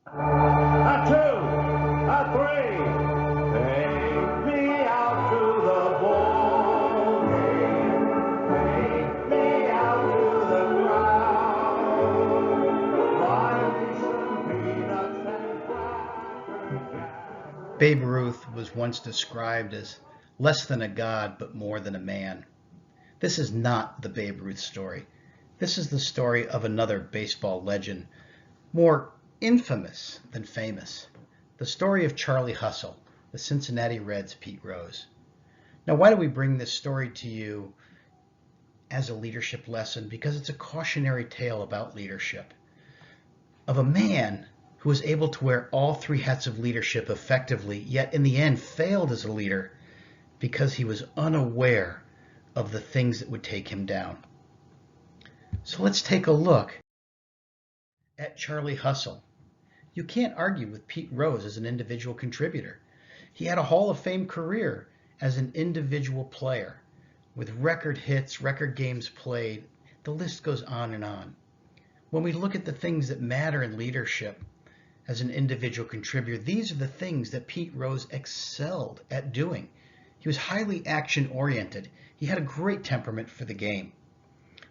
A two, a three. Take me out to the ball game. Take me out to the crowd. Buy me some peanuts and cracker jack. Babe Ruth was once described as less than a god, but more than a man. This is not the Babe Ruth story. This is the story of another baseball legend, more infamous than famous. The story of Charlie Hustle, the Cincinnati Reds' Pete Rose. Now, why do we bring this story to you as a leadership lesson? Because it's a cautionary tale about leadership, of a man who was able to wear all three hats of leadership effectively, yet in the end failed as a leader because he was unaware of the things that would take him down. So let's take a look at Charlie Hustle. You can't argue with Pete Rose as an individual contributor. He had a Hall of Fame career as an individual player with record hits, record games played. The list goes on and on. When we look at the things that matter in leadership as an individual contributor, these are the things that Pete Rose excelled at doing. He was highly action-oriented. He had a great temperament for the game.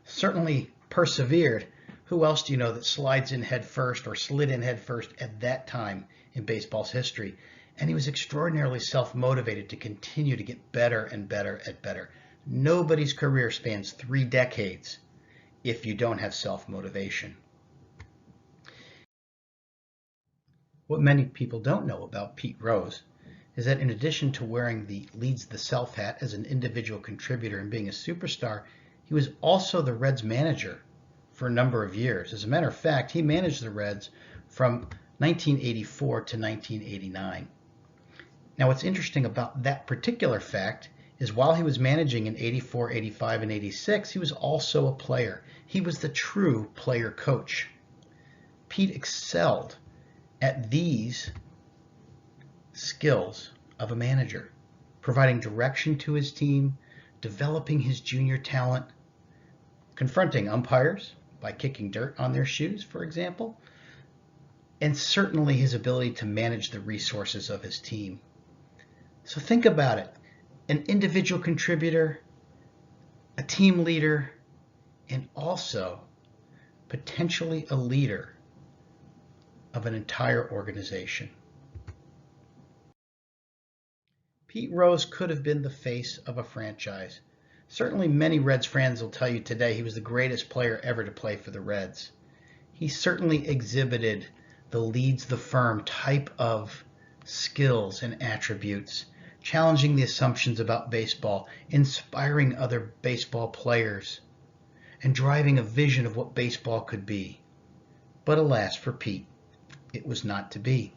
Certainly persevered. Who else do you know that slides in head first or slid in head first at that time in baseball's history? And he was extraordinarily self-motivated to continue to get better and better and better. Nobody's career spans 3 decades if you don't have self-motivation. What many people don't know about Pete Rose is that in addition to wearing the leads the self hat as an individual contributor and being a superstar, he was also the Reds manager for a number of years. As a matter of fact, he managed the Reds from 1984 to 1989. Now, what's interesting about that particular fact is while he was managing in 84, 85, and 86, he was also a player. He was the true player coach. Pete excelled at these skills of a manager, providing direction to his team, developing his junior talent, confronting umpires by kicking dirt on their shoes, for example, and certainly his ability to manage the resources of his team. So think about it. An individual contributor, a team leader, and also potentially a leader of an entire organization. Pete Rose could have been the face of a franchise. Certainly many Reds fans will tell you today he was the greatest player ever to play for the Reds. He certainly exhibited the leads the firm type of skills and attributes, challenging the assumptions about baseball, inspiring other baseball players, and driving a vision of what baseball could be. But alas for Pete, it was not to be.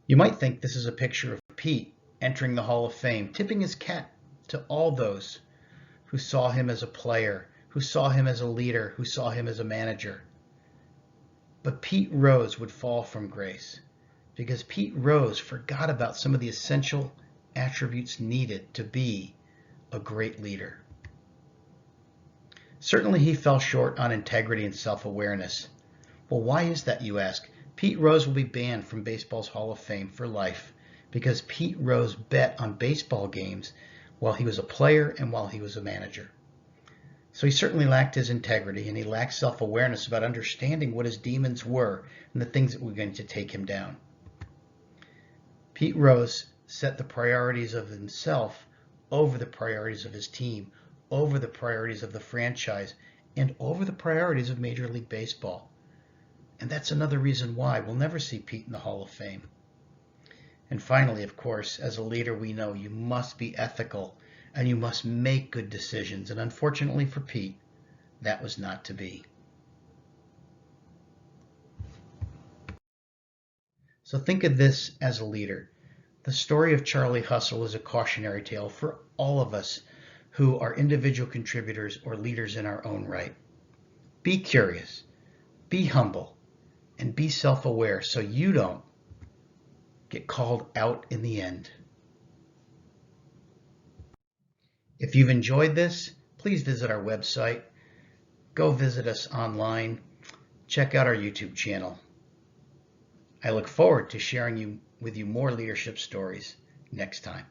You might think this is a picture of Pete entering the Hall of Fame, tipping his cap to all those who saw him as a player, who saw him as a leader, who saw him as a manager. But Pete Rose would fall from grace because Pete Rose forgot about some of the essential attributes needed to be a great leader. Certainly he fell short on integrity and self-awareness. Well, why is that, you ask? Pete Rose will be banned from baseball's Hall of Fame for life because Pete Rose bet on baseball games while he was a player and while he was a manager. So he certainly lacked his integrity, and he lacked self-awareness about understanding what his demons were and the things that were going to take him down. Pete Rose set the priorities of himself over the priorities of his team, over the priorities of the franchise, and over the priorities of Major League Baseball. And that's another reason why we'll never see Pete in the Hall of Fame. And finally, of course, as a leader, we know you must be ethical and you must make good decisions. And unfortunately for Pete, that was not to be. So think of this as a leader. The story of Charlie Hustle is a cautionary tale for all of us who are individual contributors or leaders in our own right. Be curious, be humble, and be self-aware so you don't get called out in the end. If you've enjoyed this, please visit our website, go visit us online. Check out our YouTube channel. I look forward to sharing with you more leadership stories next time.